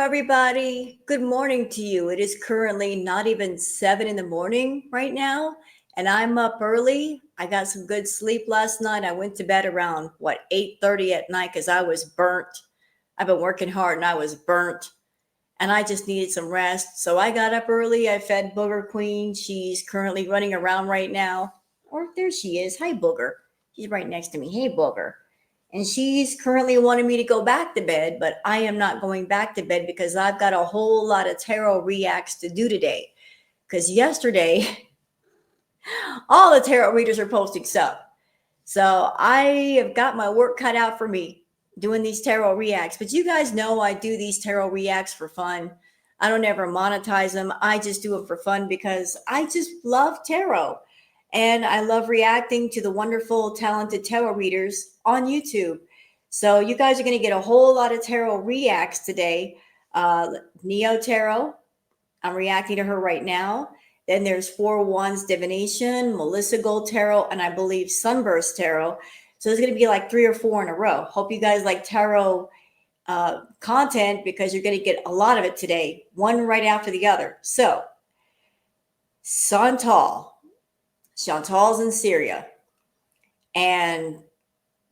everybody. Good morning to you. It is currently not even 7 in the morning right now, and I'm up early. I got some good sleep last night. I went to bed around 8:30 at night because I was burnt. I've been working hard and I was burnt, and I just needed some rest. So I got up early. I fed Booger Queen. She's currently running around right now. Or there she is. Hi, Booger. She's right next to me. Hey, Booger. And she's currently wanting me to go back to bed, but I am not going back to bed because I've got a whole lot of tarot reacts to do today. Because yesterday, all the tarot readers are posting stuff. So I have got my work cut out for me doing these tarot reacts. But you guys know I do these tarot reacts for fun. I don't ever monetize them. I just do it for fun because I just love tarot. And I love reacting to the wonderful, talented tarot readers on YouTube. So you guys are going to get a whole lot of tarot reacts today. Neo Tarot, I'm reacting to her right now. Then there's Four Wands Divination, Melissa Gold Tarot, and I believe Sunburst Tarot. So there's going to be like 3 or 4 in a row. Hope you guys like tarot content because you're going to get a lot of it today, one right after the other. So Chantal's in Syria. And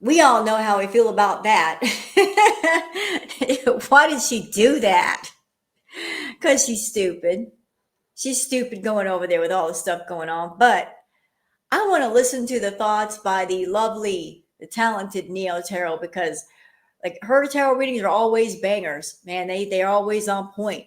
we all know how we feel about that. Why did she do that? Because she's stupid. She's stupid going over there with all the stuff going on. But I want to listen to the thoughts by the lovely, the talented Neo Tarot because like her tarot readings are always bangers. Man, they're always on point.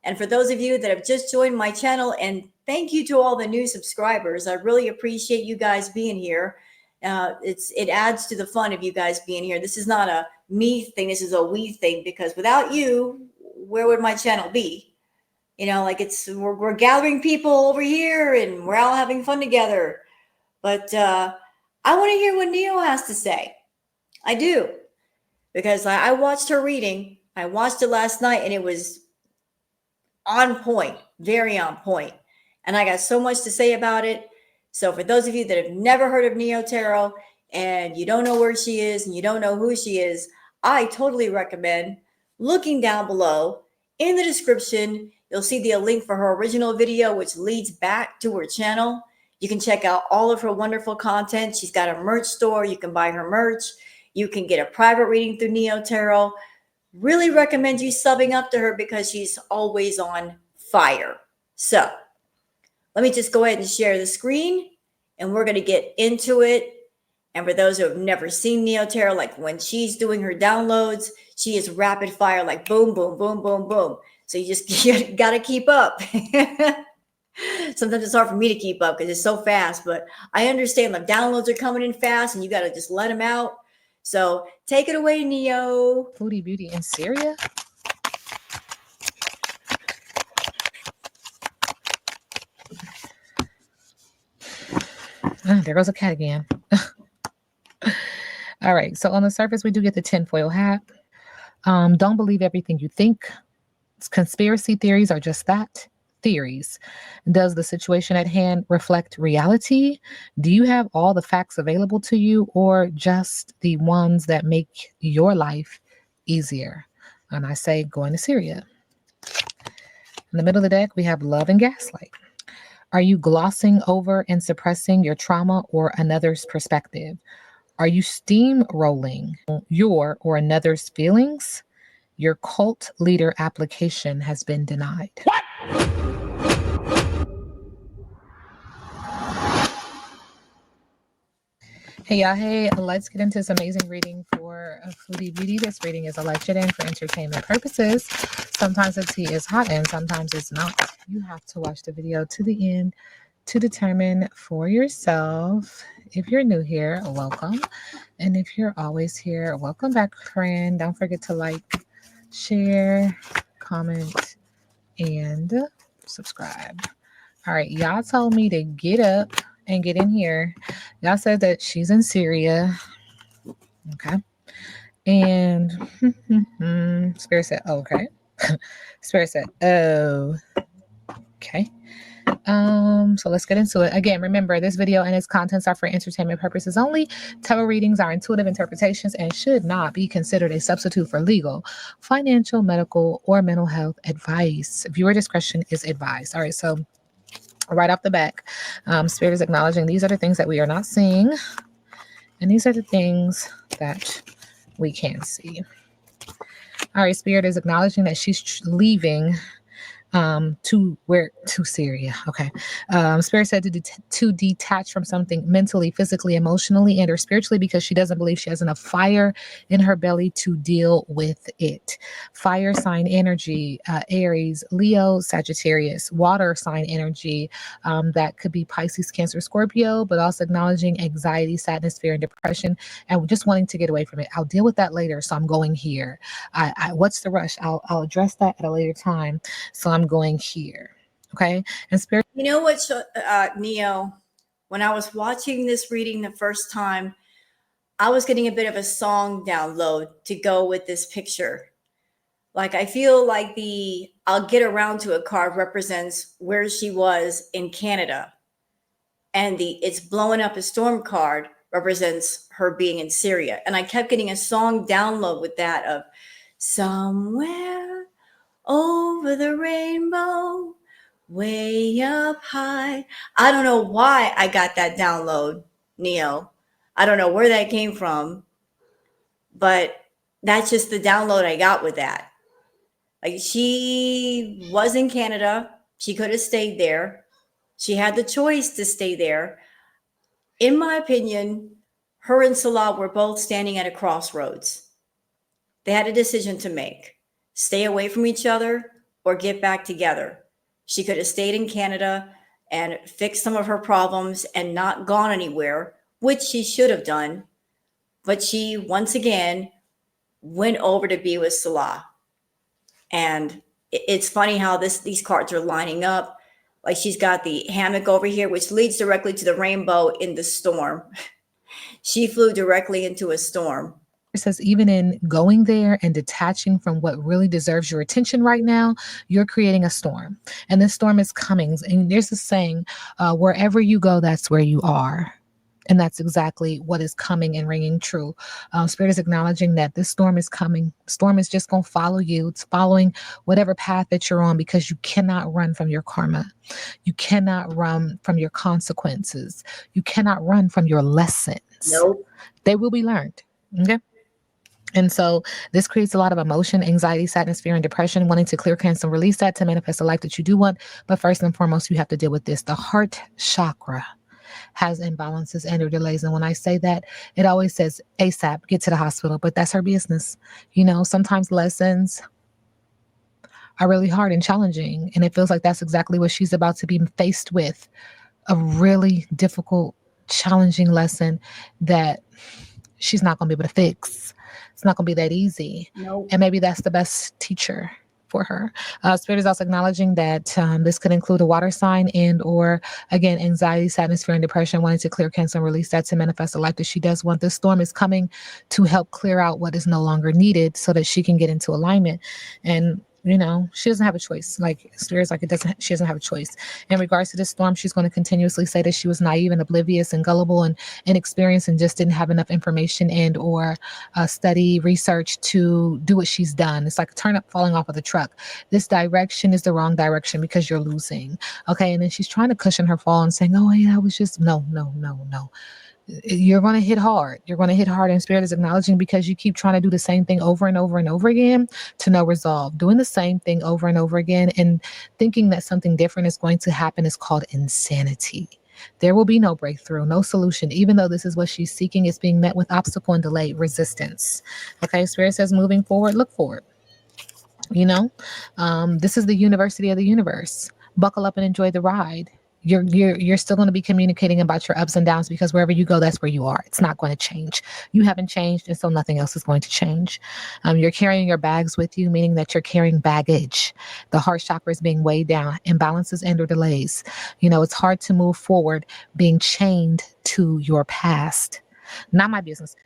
And for those of you that have just joined my channel, and thank you to all the new subscribers. I really appreciate you guys being here. It adds to the fun of you guys being here. This is not a me thing. This is a we thing because without you, where would my channel be? You know, like we're gathering people over here and we're all having fun together. But I want to hear what Neo has to say. I do. Because I watched her reading. I watched it last night and it was on point, very on point. And I got so much to say about it. So for those of you that have never heard of Neo Tarot and you don't know where she is and you don't know who she is, I totally recommend looking down below in the description. You'll see the link for her original video, which leads back to her channel. You can check out all of her wonderful content. She's got a merch store. You can buy her merch. You can get a private reading through Neo Tarot. Really recommend you subbing up to her because she's always on fire. So let me just go ahead and share the screen and we're going to get into it. And for those who have never seen Neo Tarot, like when she's doing her downloads, she is rapid fire, like boom, boom, boom, boom, boom. So you got to keep up. Sometimes it's hard for me to keep up because it's so fast, but I understand the downloads are coming in fast and you got to just let them out. So take it away, Neo. Foodie beauty in Syria. There goes a cat again. All right. So on the surface, we do get the tinfoil hat. Don't believe everything you think. Conspiracy theories are just that. Theories. Does the situation at hand reflect reality? Do you have all the facts available to you or just the ones that make your life easier? And I say going to Syria. In the middle of the deck, we have love and gaslight. Are you glossing over and suppressing your trauma or another's perspective? Are you steamrolling your or another's feelings? Your cult leader application has been denied. What? Hey y'all, hey, let's get into this amazing reading for Foodie Beauty. This reading is alleged and for entertainment purposes. Sometimes the tea is hot and sometimes it's not. You have to watch the video to the end to determine for yourself. If you're new here, welcome. And if you're always here, welcome back, friend. Don't forget to like, share, comment, and subscribe. All right, y'all told me to get up and get in here. Y'all said that she's in Syria. Okay. And Spirit said, oh, okay. Spirit said, oh, okay. So let's get into it. Again, remember, this video and its contents are for entertainment purposes only. Tarot readings are intuitive interpretations and should not be considered a substitute for legal, financial, medical, or mental health advice. Viewer discretion is advised. All right, so right off the back, Spirit is acknowledging these are the things that we are not seeing, and these are the things that we can see. All right, Spirit is acknowledging that she's leaving to Syria. Okay. Spirit said to detach from something mentally, physically, emotionally, and or spiritually because she doesn't believe she has enough fire in her belly to deal with it. Fire sign energy, Aries, Leo, Sagittarius. Water sign energy, that could be Pisces, Cancer, Scorpio, but also acknowledging anxiety, sadness, fear, and depression, and just wanting to get away from it. I'll deal with that later, so I'm going here. What's the rush? I'll address that at a later time. So I'm going here. Okay. And Spirit. You know what, Neo? When I was watching this reading the first time, I was getting a bit of a song download to go with this picture. Like, I feel like the I'll get around to a card represents where she was in Canada. And the it's blowing up a storm card represents her being in Syria. And I kept getting a song download with that of somewhere over the rainbow, way up high. I don't know why I got that download, Neo. I don't know where that came from, but that's just the download I got with that. Like, she was in Canada. She could have stayed there. She had the choice to stay there. In my opinion, her and Salah were both standing at a crossroads. They had a decision to make: stay away from each other or get back together. She could have stayed in Canada and fixed some of her problems and not gone anywhere, which she should have done. But she, once again, went over to be with Salah. And it's funny how these cards are lining up. Like, she's got the hammock over here, which leads directly to the rainbow in the storm. She flew directly into a storm. It says even in going there and detaching from what really deserves your attention right now, you're creating a storm. And this storm is coming. And there's this saying, wherever you go, that's where you are. And that's exactly what is coming and ringing true. Spirit is acknowledging that this storm is coming. Storm is just going to follow you. It's following whatever path that you're on, because you cannot run from your karma. You cannot run from your consequences. You cannot run from your lessons. Nope. They will be learned. Okay. And so this creates a lot of emotion, anxiety, sadness, fear, and depression, wanting to clear, cancel, release that to manifest a life that you do want. But first and foremost, you have to deal with this. The heart chakra has imbalances and or delays. And when I say that, it always says ASAP, get to the hospital, but that's her business. You know, sometimes lessons are really hard and challenging. And it feels like that's exactly what she's about to be faced with. A really difficult, challenging lesson that she's not going to be able to fix. It's not going to be that easy. Nope. And maybe that's the best teacher for her. Spirit is also acknowledging that this could include a water sign and or, again, anxiety, sadness, fear, and depression, wanting to clear, cancel, and release that to manifest a life that she does want. This storm is coming to help clear out what is no longer needed so that she can get into alignment. And you know, she doesn't have a choice. Like, Spirit's like, she doesn't have a choice. In regards to this storm, she's going to continuously say that she was naive and oblivious and gullible and inexperienced and just didn't have enough information and or study, research to do what she's done. It's like a turnip falling off of the truck. This direction is the wrong direction because you're losing. Okay. And then she's trying to cushion her fall and saying, oh, yeah, I was just, no. You're going to hit hard. You're going to hit hard. And Spirit is acknowledging because you keep trying to do the same thing over and over and over again to no resolve. Doing the same thing over and over again and thinking that something different is going to happen is called insanity. There will be no breakthrough, no solution. Even though this is what she's seeking, it's being met with obstacle and delay, resistance. Okay, Spirit says moving forward, look forward. You know, this is the university of the universe. Buckle up and enjoy the ride. You're still going to be communicating about your ups and downs because wherever you go, that's where you are. It's not going to change. You haven't changed, and so nothing else is going to change. You're carrying your bags with you, meaning that you're carrying baggage. The heart chakra is being weighed down, imbalances and or delays. You know, it's hard to move forward being chained to your past. Not my business.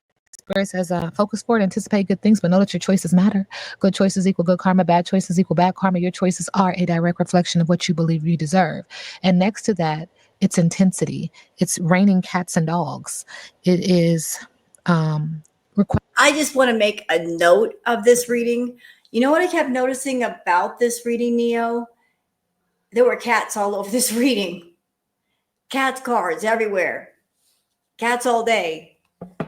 Spirit says, focus forward, anticipate good things, but know that your choices matter. Good choices equal good karma, bad choices equal bad karma. Your choices are a direct reflection of what you believe you deserve. And next to that, it's intensity. It's raining cats and dogs. It is I just want to make a note of this reading. You know what I kept noticing about this reading, Neo? There were cats all over this reading. Cats cards everywhere. Cats all day.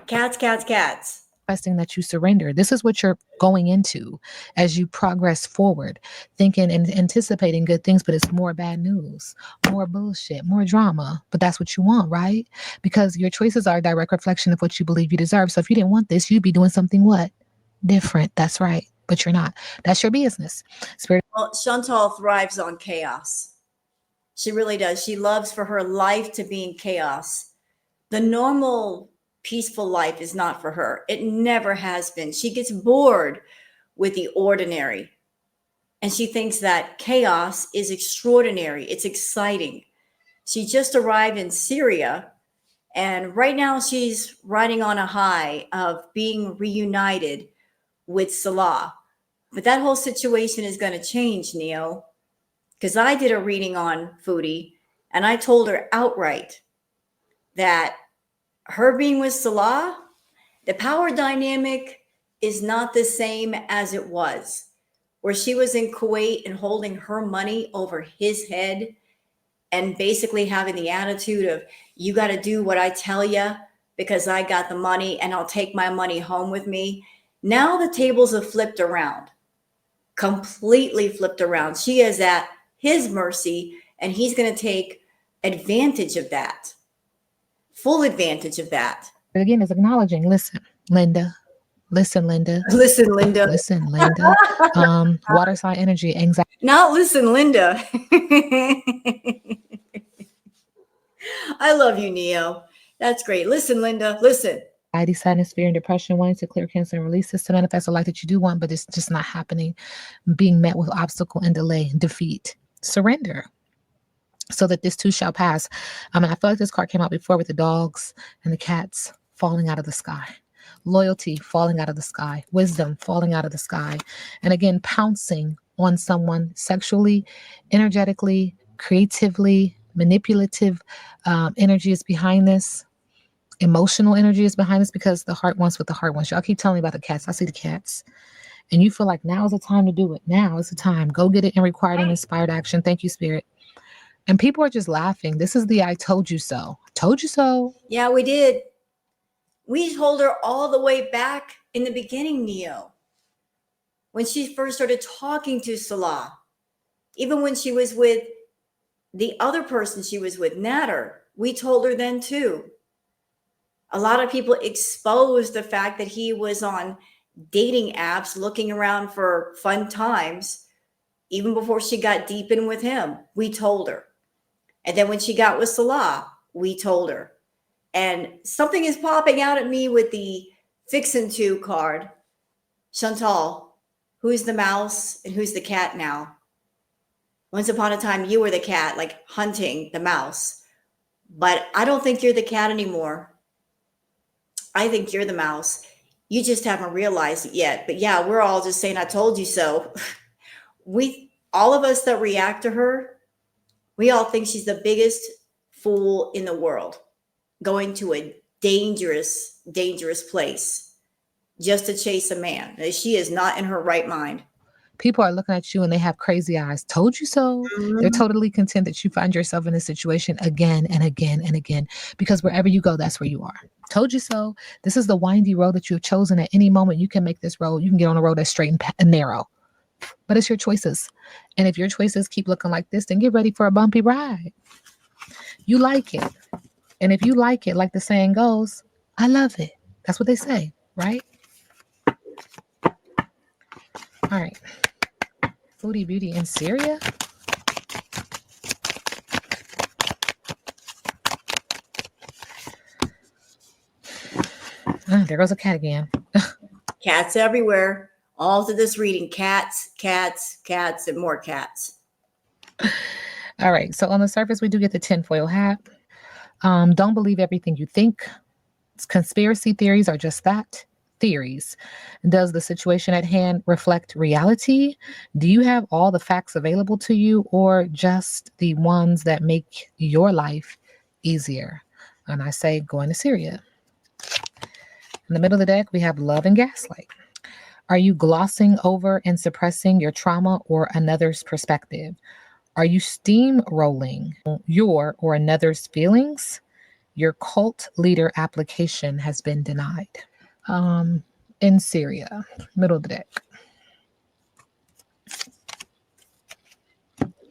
Cats, cats, cats. requesting that you surrender. This is what you're going into as you progress forward, thinking and anticipating good things, but it's more bad news, more bullshit, more drama. But that's what you want, right? Because your choices are a direct reflection of what you believe you deserve. So if you didn't want this, you'd be doing something what? Different. That's right. But you're not. That's your business. Spirit. Well, Chantal thrives on chaos. She really does. She loves for her life to be in chaos. The normal, peaceful life is not for her. It never has been. She gets bored with the ordinary. And she thinks that chaos is extraordinary. It's exciting. She just arrived in Syria. And right now she's riding on a high of being reunited with Salah. But that whole situation is going to change, Neo, because I did a reading on Foodie and I told her outright that her being with Salah, the power dynamic is not the same as it was, where she was in Kuwait and holding her money over his head and basically having the attitude of, you got to do what I tell you because I got the money and I'll take my money home with me. Now the tables have flipped around, completely flipped around. She is at his mercy and he's going to take advantage of that, full advantage of that. Again, is acknowledging, listen, Linda. Listen, Linda. Listen, Linda. Listen, Linda. Water sign energy, anxiety. Not listen, Linda. I love you, Neo. That's great. Listen, Linda. Listen. Anxiety, sadness, fear, and depression, wanting to clear, cancel, and release this to manifest a life that you do want, but it's just not happening. Being met with obstacle and delay, defeat, surrender, so that this too shall pass. I feel like this card came out before with the dogs and the cats falling out of the sky. Loyalty falling out of the sky, wisdom falling out of the sky, and again, pouncing on someone sexually, energetically, creatively, manipulative energy is behind this. Emotional energy is behind this because the heart wants what the heart wants. Y'all keep telling me about the cats. I see the cats. And you feel like now is the time to do it. Now is the time. Go get it in required and inspired action. Thank you, Spirit. And people are just laughing. This is the I told you so. Told you so. Yeah, we did. We told her all the way back in the beginning, Neo, when she first started talking to Salah, even when she was with the other person she was with, Nader, we told her then too. A lot of people exposed the fact that he was on dating apps looking around for fun times even before she got deep in with him. We told her. And then when she got with Salah, we told her. And something is popping out at me with the Fixin' To card. Chantal, who's the mouse and who's the cat now? Once upon a time, you were the cat, like hunting the mouse. But I don't think you're the cat anymore. I think you're the mouse. You just haven't realized it yet. But yeah, we're all just saying, I told you so. All of us that react to her, we all think she's the biggest fool in the world, going to a dangerous, dangerous place just to chase a man. She is not in her right mind. People are looking at you and they have crazy eyes. Told you so. Mm-hmm. They're totally content that you find yourself in this situation again and again and again, because wherever you go, that's where you are. Told you so. This is the windy road that you have chosen. At any moment, you can make this road. You can get on a road that's straight and narrow. But it's your choices. And if your choices keep looking like this, then get ready for a bumpy ride. You like it. And if you like it, like the saying goes, I love it. That's what they say, right? All right. Foodie beauty in Syria? There goes a cat again. Cats everywhere. All to this reading. Cats, cats, cats, and more cats. All right. So on the surface, we do get the tinfoil hat. Don't believe everything you think. Conspiracy theories are just that. theories. Does the situation at hand reflect reality? Do you have all the facts available to you, or just the ones that make your life easier? And I say, going to Syria. In the middle of the deck, we have love and gaslight. Are you glossing over and suppressing your trauma or another's perspective? Are you steamrolling your or another's feelings? Your cult leader application has been denied. In Syria, middle of the deck.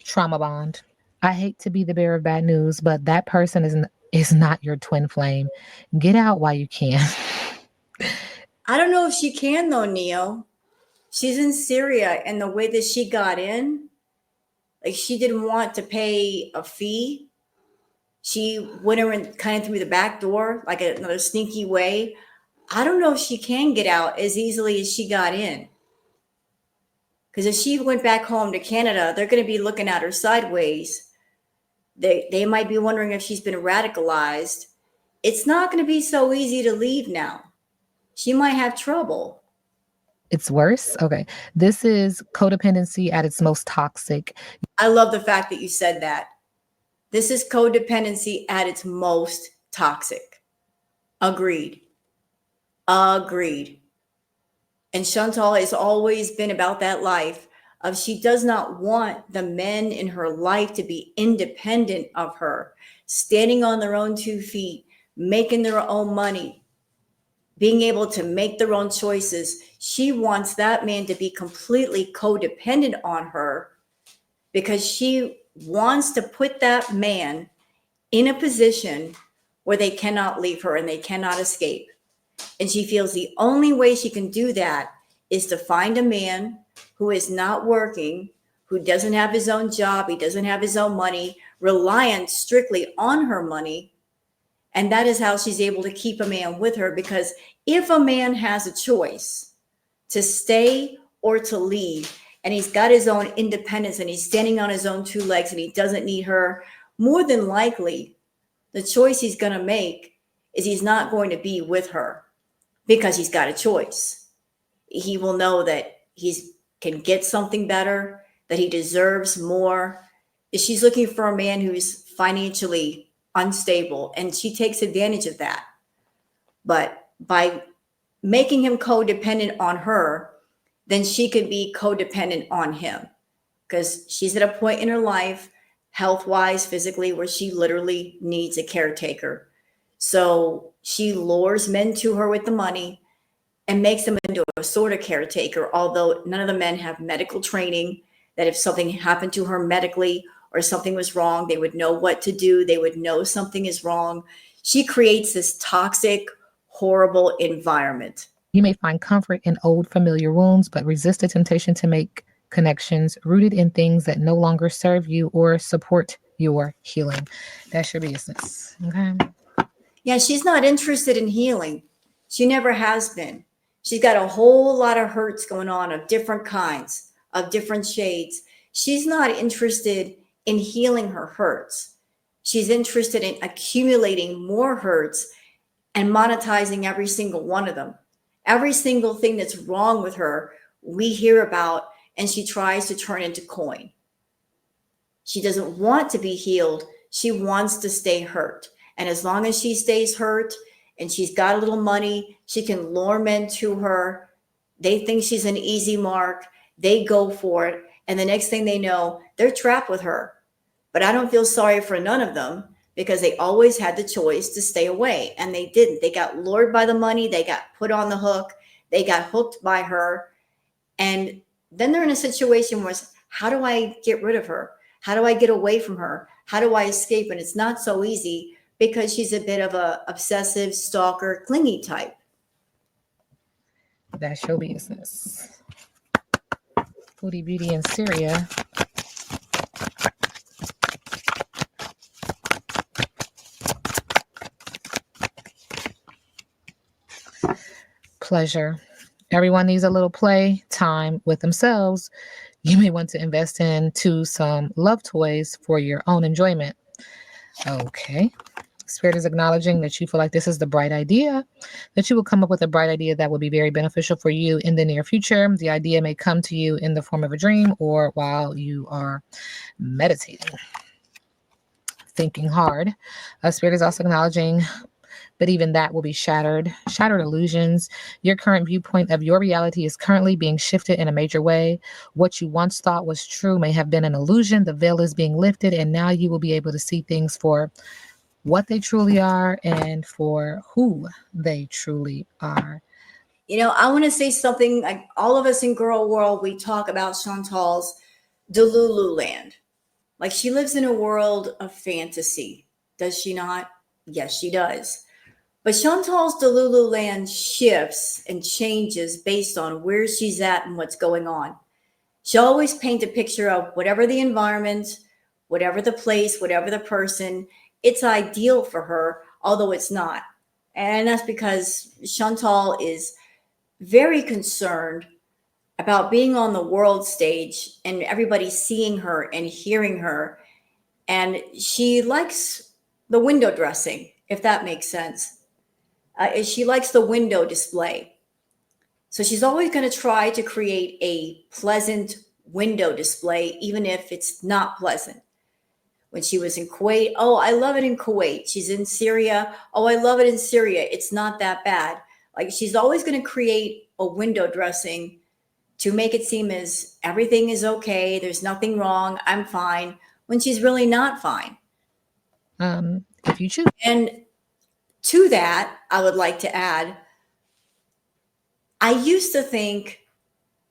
Trauma bond. I hate to be the bearer of bad news, but that person is not your twin flame. Get out while you can. I don't know if she can though, Neo. She's in Syria, and the way that she got in, like she didn't want to pay a fee. She went around kind of through the back door, like another sneaky way. I don't know if she can get out as easily as she got in. Because if she went back home to Canada, they're going to be looking at her sideways. They might be wondering if she's been radicalized. It's not going to be so easy to leave now. She might have trouble. It's worse. Okay. This is codependency at its most toxic. I love the fact that you said that. This is codependency at its most toxic. Agreed. Agreed. And Chantal has always been about that life of she does not want the men in her life to be independent of her, standing on their own 2 feet, making their own money, being able to make their own choices. She wants that man to be completely codependent on her because she wants to put that man in a position where they cannot leave her and they cannot escape. And she feels the only way she can do that is to find a man who is not working, who doesn't have his own job, he doesn't have his own money, reliant strictly on her money. And that is how she's able to keep a man with her, because if a man has a choice to stay or to leave, and he's got his own independence and he's standing on his own 2 legs and he doesn't need her, more than likely the choice he's going to make is he's not going to be with her because he's got a choice. He will know that he can get something better, that he deserves more. She's looking for a man who's financially unstable, and she takes advantage of that. But by making him codependent on her, then she could be codependent on him, because she's at a point in her life, health-wise, physically, where she literally needs a caretaker. So she lures men to her with the money and makes them into a sort of caretaker, although none of the men have medical training, that if something happened to her medically or something was wrong, they would know what to do. They would know something is wrong. She creates this toxic, horrible environment. You may find comfort in old familiar wounds, but resist the temptation to make connections rooted in things that no longer serve you or support your healing. That's your business. Okay. Yeah, she's not interested in healing. She never has been. She's got a whole lot of hurts going on of different kinds, of different shades. She's not interested in healing her hurts. She's interested in accumulating more hurts and monetizing every single one of them. Every single thing that's wrong with her, we hear about, and she tries to turn into coin. She doesn't want to be healed. She wants to stay hurt. And as long as she stays hurt and she's got a little money, she can lure men to her. They think she's an easy mark. They go for it. And the next thing they know, they're trapped with her. But I don't feel sorry for none of them, because they always had the choice to stay away, and they didn't. They got lured by the money. They got put on the hook. They got hooked by her. And then they're in a situation where, how do I get rid of her? How do I get away from her? How do I escape? And it's not so easy, because she's a bit of a obsessive, stalker, clingy type. That's your business. Foodie Beauty in Syria. Pleasure. Everyone needs a little play time with themselves. You may want to invest into some love toys for your own enjoyment. Okay. Spirit is acknowledging that you feel like this is the bright idea, that you will come up with a bright idea that will be very beneficial for you in the near future. The idea may come to you in the form of a dream or while you are meditating, thinking hard. Spirit is also acknowledging, but even that will be shattered illusions. Your current viewpoint of your reality is currently being shifted in a major way. What you once thought was true may have been an illusion. The veil is being lifted, and now you will be able to see things for what they truly are and for who they truly are. I want to say something. Like, all of us in Girl World, we talk about Chantal's Delulu land. Like, she lives in a world of fantasy. Does she not? Yes, she does. But Chantal's Delulu land shifts and changes based on where she's at and what's going on. She always paints a picture of whatever the environment, whatever the place, whatever the person, it's ideal for her, although it's not. And that's because Chantal is very concerned about being on the world stage and everybody seeing her and hearing her. And she likes the window dressing, if that makes sense. She likes the window display. So she's always going to try to create a pleasant window display, even if it's not pleasant. When she was in Kuwait, oh, I love it in Kuwait. She's in Syria, oh, I love it in Syria. It's not that bad. Like, she's always going to create a window dressing to make it seem as everything is okay, there's nothing wrong, I'm fine, when she's really not fine. If you choose. And to that, I would like to add, I used to think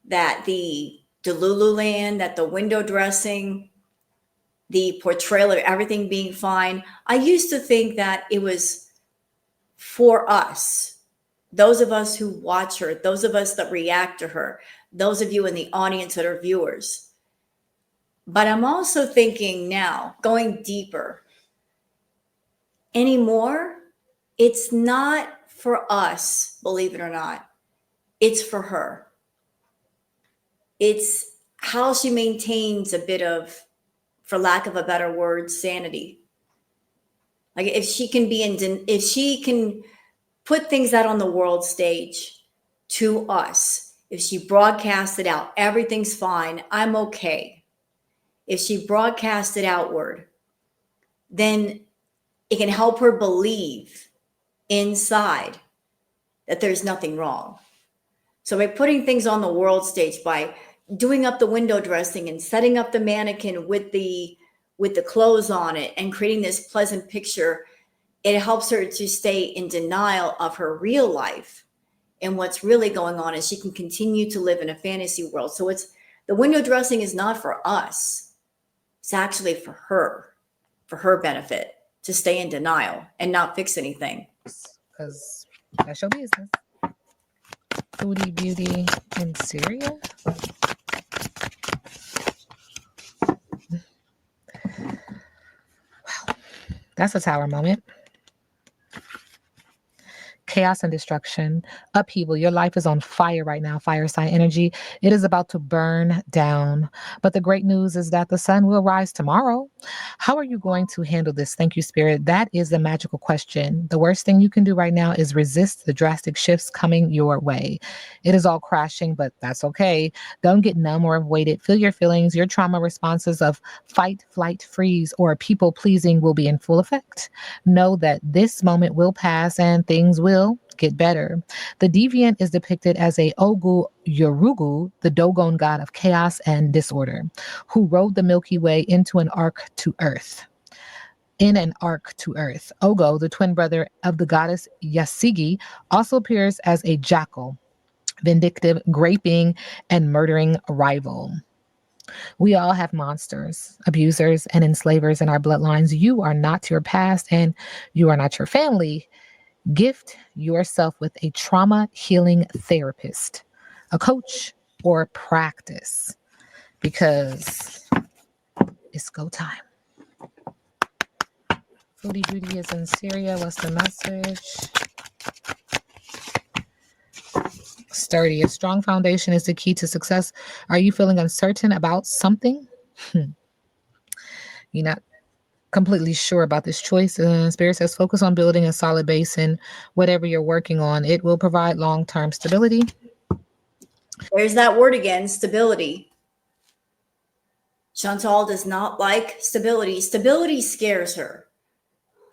that the Delulu land, that the window dressing, the portrayal of everything being fine, I used to think that it was for us, those of us who watch her, those of us that react to her, those of you in the audience that are viewers. But I'm also thinking now, going deeper, anymore, it's not for us, believe it or not. It's for her. It's how she maintains a bit of, for lack of a better word, sanity. Like, if she can put things out on the world stage to us, if she broadcasts it out, everything's fine, I'm okay. If she broadcasts it outward, then it can help her believe inside that there's nothing wrong. So by putting things on the world stage, by doing up the window dressing and setting up the mannequin with the clothes on it and creating this pleasant picture, it helps her to stay in denial of her real life and what's really going on, and she can continue to live in a fantasy world. So the window dressing is not for us. It's actually for her benefit, to stay in denial and not fix anything. Because that's your business. Foodie beauty in Syria? Wow. That's a tower moment. Chaos and destruction, upheaval. Your life is on fire right now, fire sign energy. It is about to burn down. But the great news is that the sun will rise tomorrow. How are you going to handle this? Thank you, Spirit. That is the magical question. The worst thing you can do right now is resist the drastic shifts coming your way. It is all crashing, but that's okay. Don't get numb or avoid it. Feel your feelings. Your trauma responses of fight, flight, freeze, or people pleasing will be in full effect. Know that this moment will pass and things will get better. The deviant is depicted as a Ogu Yorugu, the Dogon god of chaos and disorder, who rode the Milky Way into an arc to Earth. In an arc to Earth, Ogo, the twin brother of the goddess Yasigi, also appears as a jackal, vindictive, raping, and murdering rival. We all have monsters, abusers, and enslavers in our bloodlines. You are not your past and you are not your family. Gift yourself with a trauma healing therapist, a coach, or practice, because it's go time. Foodie Beauty is in Syria. What's the message? Sturdy. A strong foundation is the key to success. Are you feeling uncertain about something? You're not completely sure about this choice. And Spirit says focus on building a solid base in whatever you're working on. It will provide long-term stability. There's that word again, stability. Chantal does not like stability. Stability scares her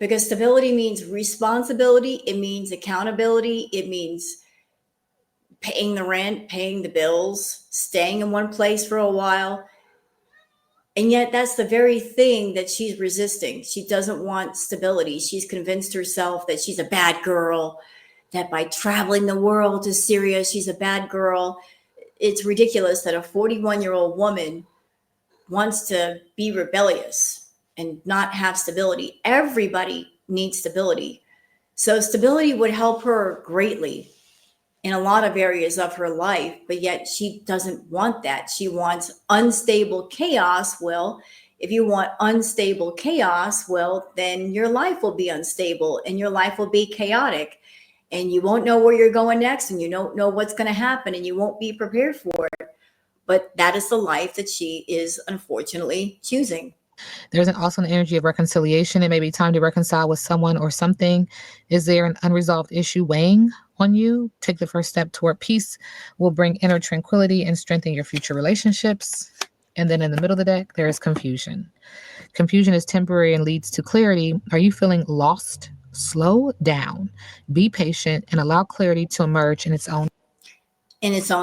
because stability means responsibility, it means accountability, it means paying the rent, paying the bills, staying in one place for a while. And yet, that's the very thing that she's resisting. She doesn't want stability. She's convinced herself that she's a bad girl, that by traveling the world to Syria, she's a bad girl. It's ridiculous that a 41-year-old woman wants to be rebellious and not have stability. Everybody needs stability. So, stability would help her greatly in a lot of areas of her life, but yet she doesn't want that. She wants unstable chaos. Well, if you want unstable chaos, well, then your life will be unstable and your life will be chaotic and you won't know where you're going next and you don't know what's going to happen and you won't be prepared for it. But that is the life that she is unfortunately choosing. There's also an energy of reconciliation. It may be time to reconcile with someone or something. Is there an unresolved issue weighing on you? Take the first step toward peace. Will bring inner tranquility and strengthen your future relationships. And then in the middle of the deck, there is confusion. Confusion is temporary and leads to clarity. Are you feeling lost? Slow down. Be patient and allow clarity to emerge in its own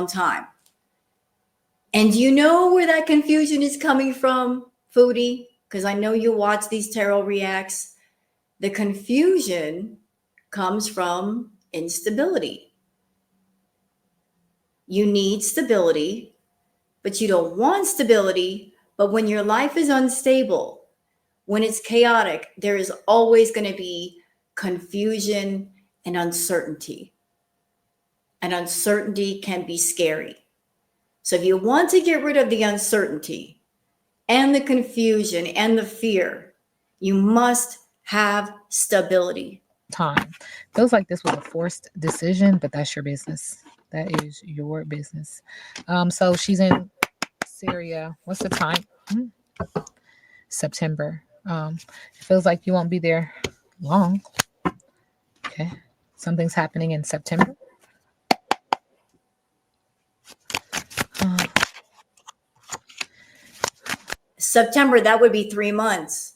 time. And do you know where that confusion is coming from, Foodie? Because I know you watch these tarot reacts. The confusion comes from instability. You need stability, but you don't want stability. But when your life is unstable, when it's chaotic, there is always going to be confusion and uncertainty. And uncertainty can be scary. So if you want to get rid of the uncertainty and the confusion and the fear, you must have stability. time. Feels like this was a forced decision, but that's your business. That is your business. So she's in Syria. What's the time? September. It feels like you won't be there long. Okay. Something's happening in September. September, that would be 3 months.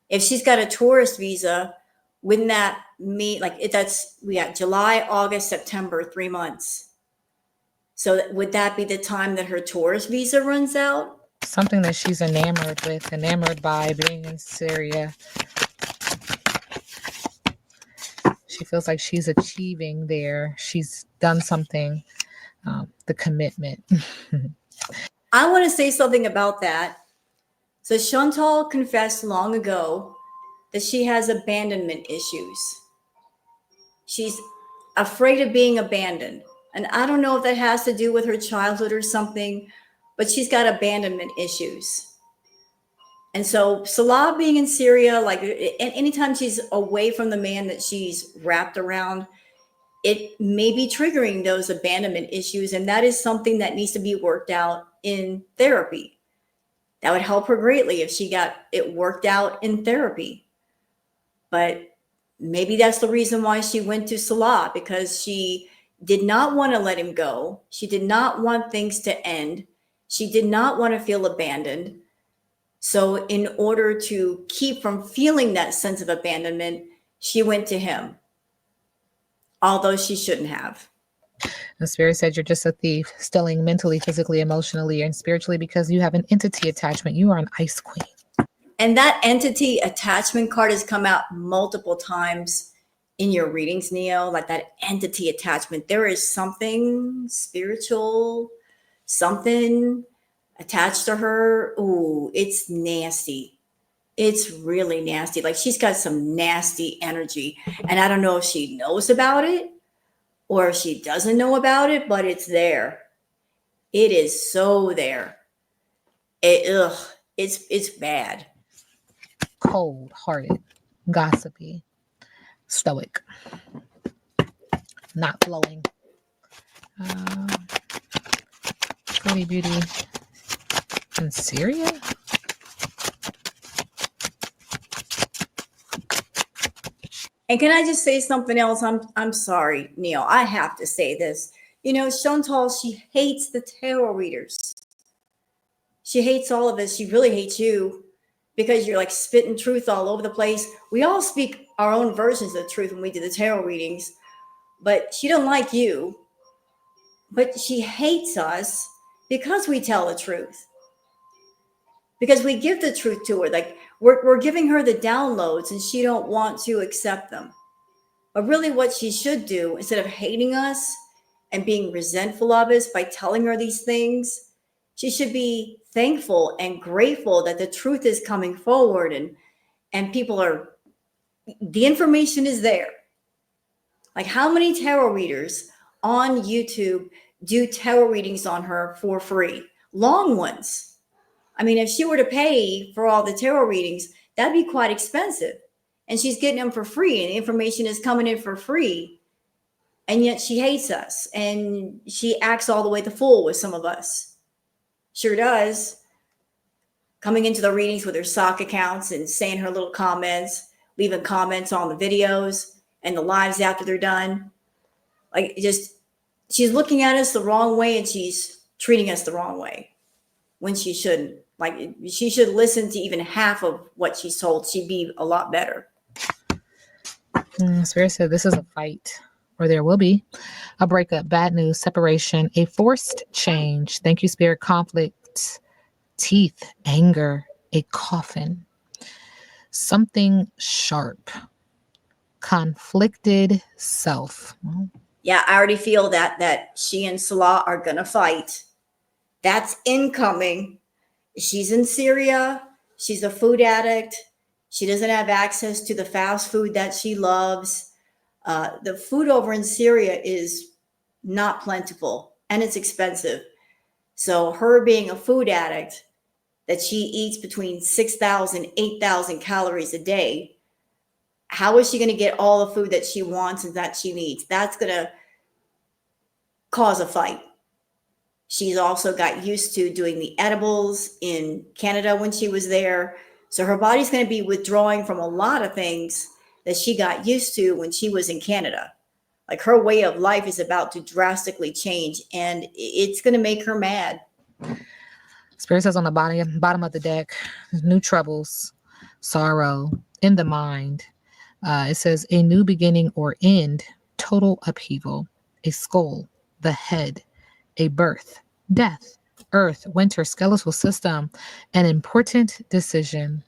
If she's got a tourist visa, wouldn't that mean like we got July, August, September, 3 months. So would that be the time that her tourist visa runs out? Something that she's enamored by being in Syria. She feels like she's achieving there. She's done something. The commitment. I want to say something about that. So Chantal confessed long ago that she has abandonment issues. She's afraid of being abandoned. And I don't know if that has to do with her childhood or something, but she's got abandonment issues. And so Salah being in Syria, like anytime she's away from the man that she's wrapped around, it may be triggering those abandonment issues. And that is something that needs to be worked out in therapy. That would help her greatly if she got it worked out in therapy. But maybe that's the reason why she went to Salah, because she did not want to let him go. She did not want things to end. She did not want to feel abandoned. So in order to keep from feeling that sense of abandonment, she went to him, although she shouldn't have. The Spirit said you're just a thief, stealing mentally, physically, emotionally, and spiritually because you have an entity attachment. You are an ice queen. And that entity attachment card has come out multiple times in your readings, Neo, like that entity attachment. There is something spiritual, something attached to her. Ooh, it's nasty. It's really nasty. Like she's got some nasty energy. And I don't know if she knows about it or if she doesn't know about it, but it's there. It is so there. It's bad. Cold-hearted, gossipy, stoic, not flowing. Pretty beauty in Syria? And can I just say something else? I'm sorry, Neil. I have to say this. You know, Chantal, she hates the tarot readers. She hates all of us. She really hates you because you're like spitting truth all over the place. We all speak our own versions of truth when we do the tarot readings, but she don't like you. But she hates us because we tell the truth. Because we give the truth to her. Like we're giving her the downloads and she don't want to accept them. But really what she should do, instead of hating us and being resentful of us by telling her these things, she should be thankful and grateful that the truth is coming forward and people are, the information is there. Like how many tarot readers on YouTube do tarot readings on her for free? Long ones. I mean, if she were to pay for all the tarot readings, that'd be quite expensive. And she's getting them for free and the information is coming in for free. And yet she hates us and she acts all the way the fool with some of us. Sure does. Coming into the readings with her sock accounts and saying her little comments, leaving comments on the videos and the lives after they're done. Like just, she's looking at us the wrong way and she's treating us the wrong way when she shouldn't. Like she should listen to even half of what she's told. She'd be a lot better. Spirit said this is a fight, or there will be a breakup, bad news, separation, a forced change. Thank you, Spirit. Conflict, teeth, anger, a coffin, something sharp, conflicted self. Yeah, I already feel that she and Salah are gonna fight. That's incoming. She's in Syria. She's a food addict. She doesn't have access to the fast food that she loves. The food over in Syria is not plentiful and it's expensive. So her being a food addict, that she eats between 6,000, 8,000 calories a day, how is she going to get all the food that she wants and that she needs? That's going to cause a fight. She's also got used to doing the edibles in Canada when she was there. So her body's going to be withdrawing from a lot of things that she got used to when she was in Canada. Like her way of life is about to drastically change and it's going to make her mad. Spirit says on the bottom of the deck, new troubles, sorrow in the mind. It says a new beginning or end, total upheaval, a skull, the head, a birth, death, earth, winter, skeletal system, an important decision.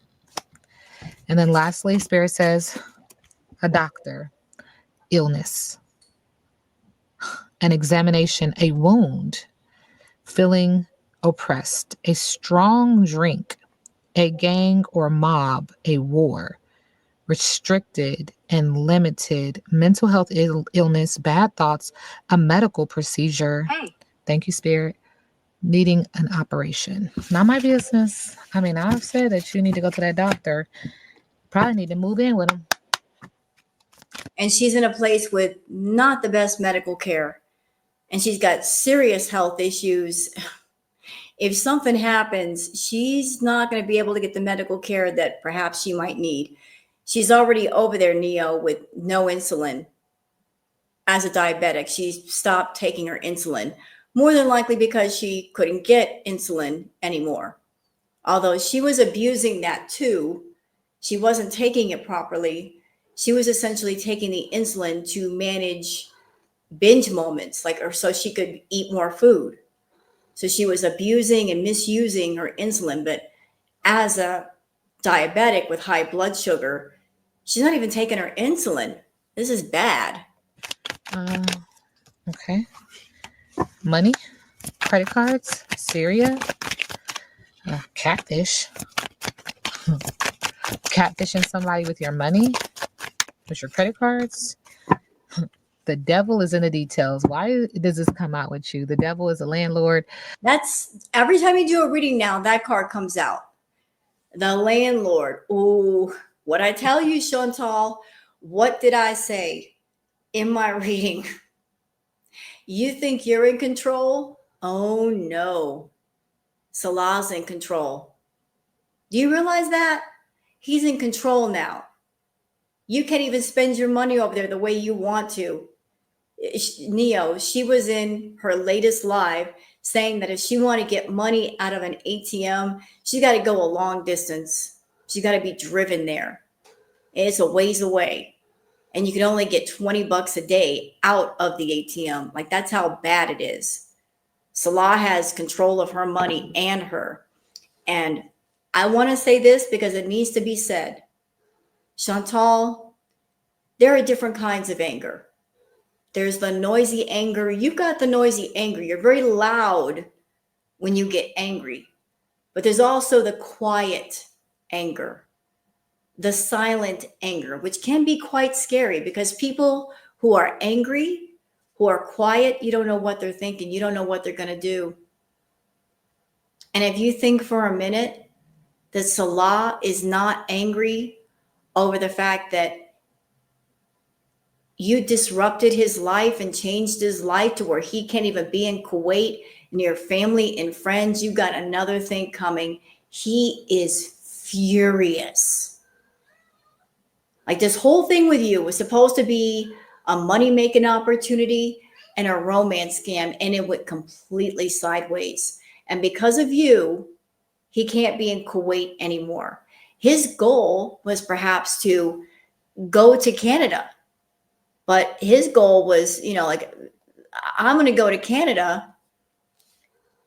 And then lastly, Spirit says a doctor, illness, an examination, a wound, feeling oppressed, a strong drink, a gang or mob, a war, restricted and limited, mental health illness, bad thoughts, a medical procedure. Hey. Thank you, Spirit. Needing an operation. Not my business. I mean, I've said that you need to go to that doctor. Probably need to move in with him. And she's in a place with not the best medical care. And she's got serious health issues. If something happens, she's not going to be able to get the medical care that perhaps she might need. She's already over there, Neo, with no insulin. As a diabetic, she stopped taking her insulin, more than likely because she couldn't get insulin anymore. Although she was abusing that too, she wasn't taking it properly. She was essentially taking the insulin to manage binge moments, or so she could eat more food. So she was abusing and misusing her insulin. But as a diabetic with high blood sugar, she's not even taking her insulin. This is bad. Okay. Money, credit cards, Syria, catfish. Catfishing somebody with your money, with your credit cards. The devil is in the details. Why does this come out with you? The devil is a landlord. That's every time you do a reading now, that card comes out. The landlord. Ooh, what I tell you, Chantal, what did I say in my reading? You think you're in control? Oh no. Salah's in control. Do you realize that? He's in control now. You can't even spend your money over there the way you want to. Neo, she was in her latest live saying that if she want to get money out of an ATM, she's got to go a long distance. She's got to be driven there. And it's a ways away. And you can only get 20 bucks a day out of the ATM. Like, that's how bad it is. Salah has control of her money and her. And I want to say this because it needs to be said. Chantal, there are different kinds of anger. There's the noisy anger. You've got the noisy anger. You're very loud when you get angry. But there's also the quiet anger, the silent anger, which can be quite scary because people who are angry, who are quiet, you don't know what they're thinking. You don't know what they're going to do. And if you think for a minute that Salah is not angry over the fact that you disrupted his life and changed his life to where he can't even be in Kuwait near family and friends, you got another thing coming. He is furious. Like, this whole thing with you was supposed to be a money-making opportunity and a romance scam, and it went completely sideways. And because of you, he can't be in Kuwait anymore. His goal was perhaps to go to Canada. But his goal was, like, I'm going to go to Canada.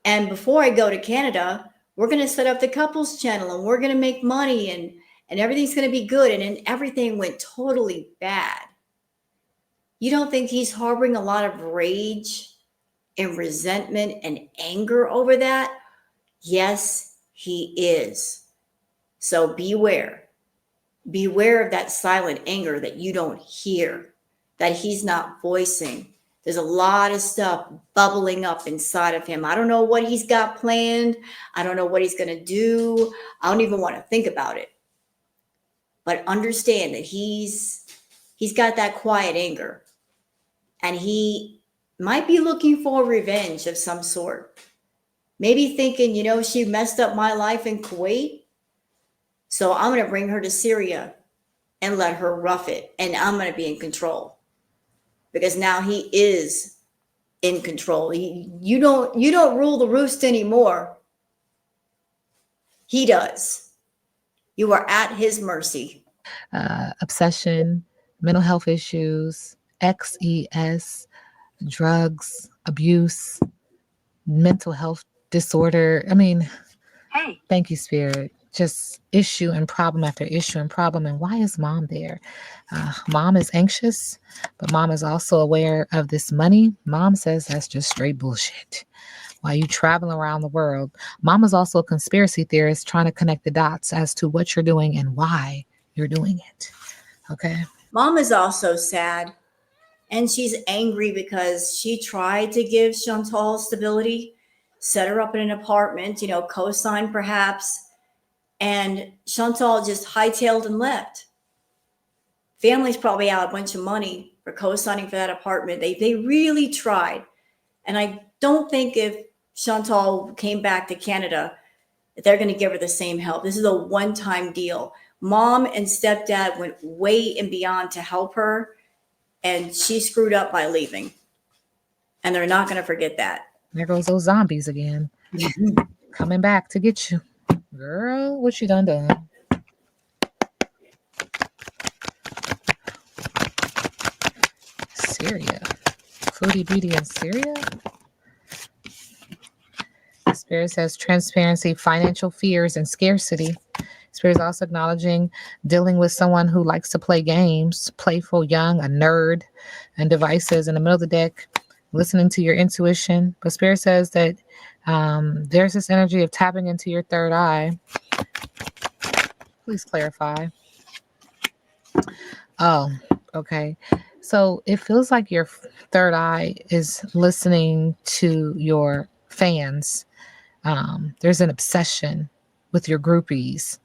And before I go to Canada, we're going to set up the couples channel and we're going to make money and everything's going to be good. And then everything went totally bad. You don't think he's harboring a lot of rage and resentment and anger over that? Yes, he is. So beware. Beware of that silent anger that you don't hear, that he's not voicing. There's a lot of stuff bubbling up inside of him. I don't know what he's got planned. I don't know what he's going to do. I don't even want to think about it. But understand that he's got that quiet anger. And he might be looking for revenge of some sort. Maybe thinking, she messed up my life in Kuwait, so I'm going to bring her to Syria and let her rough it. And I'm going to be in control. Because now he is in control. You don't rule the roost anymore. He does. You are at his mercy. Obsession, mental health issues, XES, drugs, abuse, mental health disorder. I mean, Hey. Thank you, Spirit. Just issue and problem after issue and problem. And why is mom there? Mom is anxious, but mom is also aware of this money. Mom says that's just straight bullshit. While you traveling around the world, mom is also a conspiracy theorist trying to connect the dots as to what you're doing and why you're doing it. Okay. Mom is also sad. And she's angry because she tried to give Chantal stability, set her up in an apartment, co-sign perhaps. And Chantal just hightailed and left. Family's probably out a bunch of money for co-signing for that apartment. They really tried. And I don't think if Chantal came back to Canada, they're going to give her the same help. This is a one-time deal. Mom and stepdad went way and beyond to help her, and she screwed up by leaving. And they're not going to forget that. There goes those zombies again. Coming back to get you. Girl, what you done? Syria. Foodie beauty in Syria? Spirit says transparency, financial fears, and scarcity. Spirit is also acknowledging dealing with someone who likes to play games, playful, young, a nerd, and devices in the middle of the deck, listening to your intuition. But Spirit says that there's this energy of tapping into your third eye. Please clarify. Oh, okay. So it feels like your third eye is listening to your fans. There's an obsession with your groupies,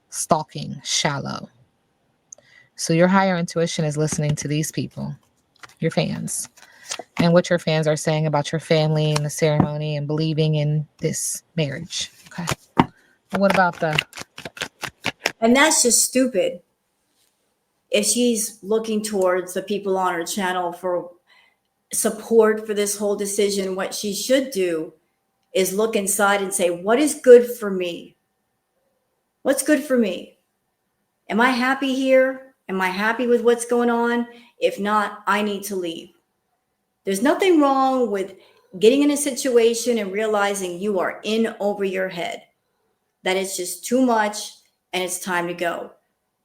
stalking, shallow. So your higher intuition is listening to these people, your fans, and what your fans are saying about your family and the ceremony and believing in this marriage. Okay. What about And that's just stupid. if she's looking towards the people on her channel for support for this whole decision, what she should do is look inside and say, what is good for me? What's good for me? Am I happy here? Am I happy with what's going on? If not, I need to leave. There's nothing wrong with getting in a situation and realizing you are in over your head, that it's just too much and it's time to go.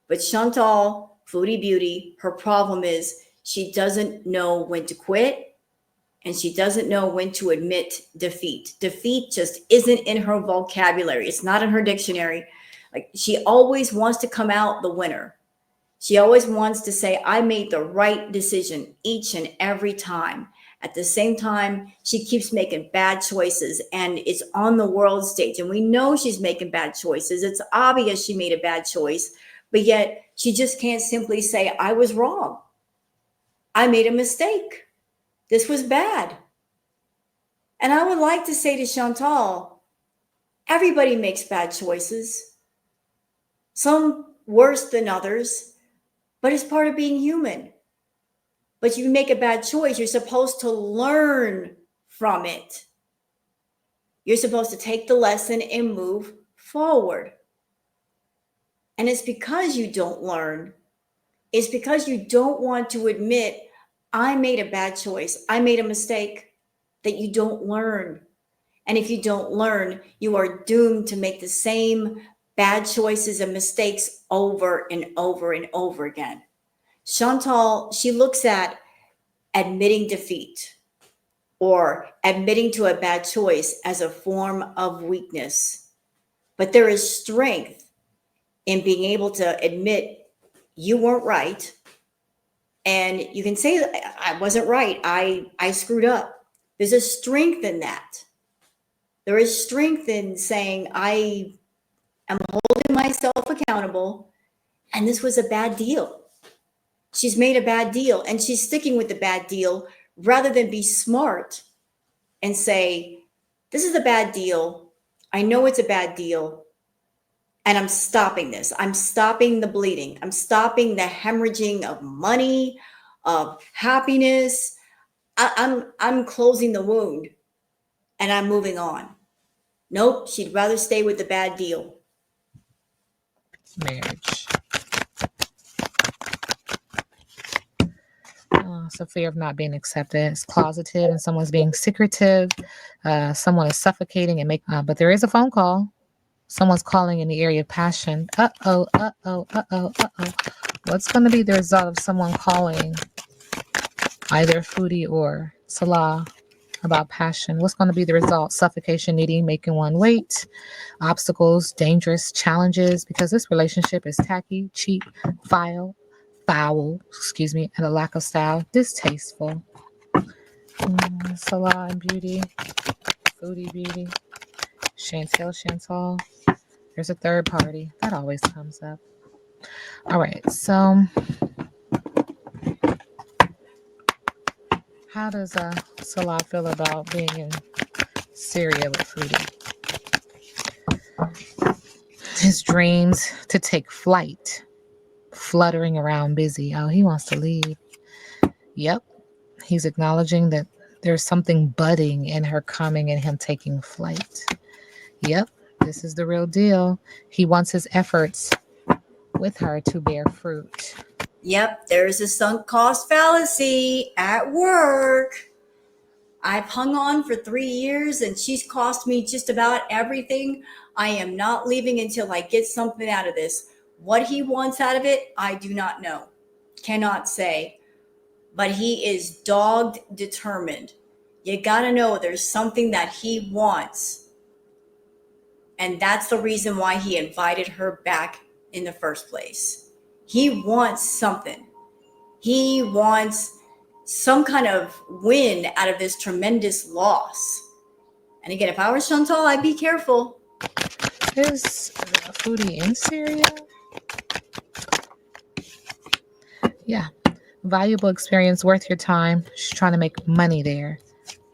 But Chantal, Foodie Beauty, her problem is she doesn't know when to quit and she doesn't know when to admit defeat. Defeat just isn't in her vocabulary. It's not in her dictionary. Like, she always wants to come out the winner. She always wants to say, I made the right decision each and every time. At the same time, she keeps making bad choices and it's on the world stage. And we know she's making bad choices. It's obvious she made a bad choice, but yet she just can't simply say, I was wrong. I made a mistake. This was bad. And I would like to say to Chantal, everybody makes bad choices. Some worse than others, but it's part of being human. But you make a bad choice, you're supposed to learn from it. You're supposed to take the lesson and move forward. And it's because you don't learn. It's because you don't want to admit, I made a bad choice, I made a mistake, that you don't learn. And if you don't learn, you are doomed to make the same bad choices and mistakes over and over and over again. Chantal, she looks at admitting defeat or admitting to a bad choice as a form of weakness. But there is strength in being able to admit you weren't right. And you can say, I wasn't right. I screwed up. There's a strength in that. There is strength in saying, I am holding myself accountable, and this was a bad deal. She's made a bad deal and she's sticking with the bad deal rather than be smart and say, this is a bad deal. I know it's a bad deal. And I'm stopping this. I'm stopping the bleeding. I'm stopping the hemorrhaging of money, of happiness. I'm closing the wound and I'm moving on. Nope, she'd rather stay with the bad deal. Marriage. So fear of not being accepted. It's closeted and someone's being secretive. Someone is suffocating and but there is a phone call. Someone's calling in the area of passion. Uh-oh. What's going to be the result of someone calling either Foodie or Salah about passion? What's going to be the result? Suffocation, needing, making one wait. Obstacles, dangerous, challenges, because this relationship is tacky, cheap, foul, and a lack of style, distasteful. Salah and Beauty, Foodie Beauty, Chantal. There's a third party. That always comes up. All right, so how does Salah feel about being in Syria with Foodie? His dreams to take flight, fluttering around busy. Oh, he wants to leave. Yep. He's acknowledging that there's something budding in her coming and him taking flight. Yep. This is the real deal. He wants his efforts with her to bear fruit. Yep, there's a sunk cost fallacy at work. I've hung on for 3 years and she's cost me just about everything. I am not leaving until I get something out of this. What he wants out of it, I do not know. Cannot say. But he is dogged determined. You gotta know there's something that he wants. And that's the reason why he invited her back in the first place. He wants something. He wants some kind of win out of this tremendous loss. And again, if I were Chantal, I'd be careful. Is Foodie in Syria? Yeah. Valuable experience, worth your time. She's trying to make money there.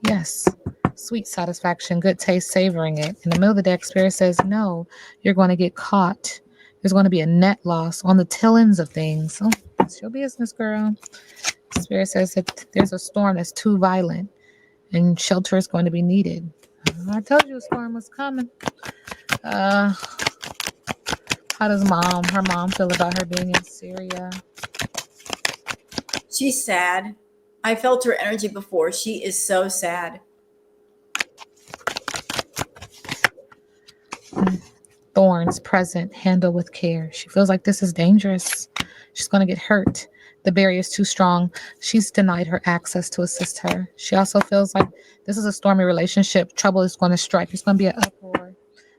Yes. Sweet satisfaction, good taste, savoring it. In the middle of the deck, Spirit says, no, you're going to get caught. There's going to be a net loss on the tail ends of things. Oh, It's your business, girl. Spirit says that there's a storm that's too violent and shelter is going to be needed. I told you a storm was coming. Uh, how does her mom feel about her being in Syria? She's sad. I felt her energy before. She is so sad. Thorns present, handle with care. She feels like this is dangerous. She's going to get hurt. The barrier is too strong. She's denied her access to assist her. She also feels like this is a stormy relationship. Trouble is going to strike. There's going to be an uproar.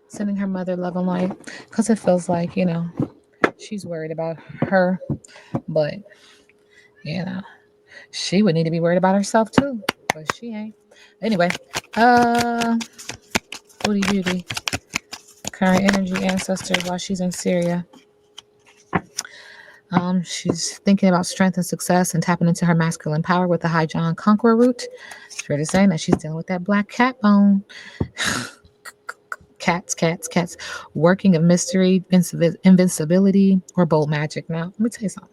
Sending her mother love and light because it feels like, she's worried about her, but, she would need to be worried about herself too, but she ain't. Anyway, Foodie Beauty. Current energy ancestors while she's in Syria. She's thinking about strength and success and tapping into her masculine power with the High John Conqueror root. Spirit is saying that she's dealing with that black cat bone. Cats. Working of mystery, invincibility, or bold magic. Now, let me tell you something.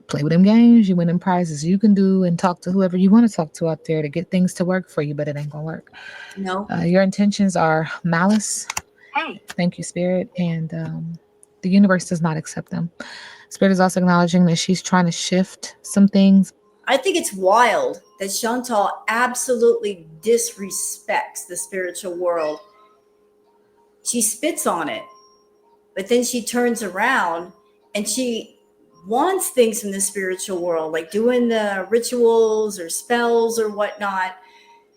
Play with them games, you win them prizes. You can do and talk to whoever you want to talk to out there to get things to work for you, but it ain't going to work. No. Your intentions are malice. Hey. Thank you, Spirit. And the universe does not accept them. Spirit is also acknowledging that she's trying to shift some things. I think it's wild that Chantal absolutely disrespects the spiritual world. She spits on it, but then she turns around and she wants things from the spiritual world, like doing the rituals or spells or whatnot.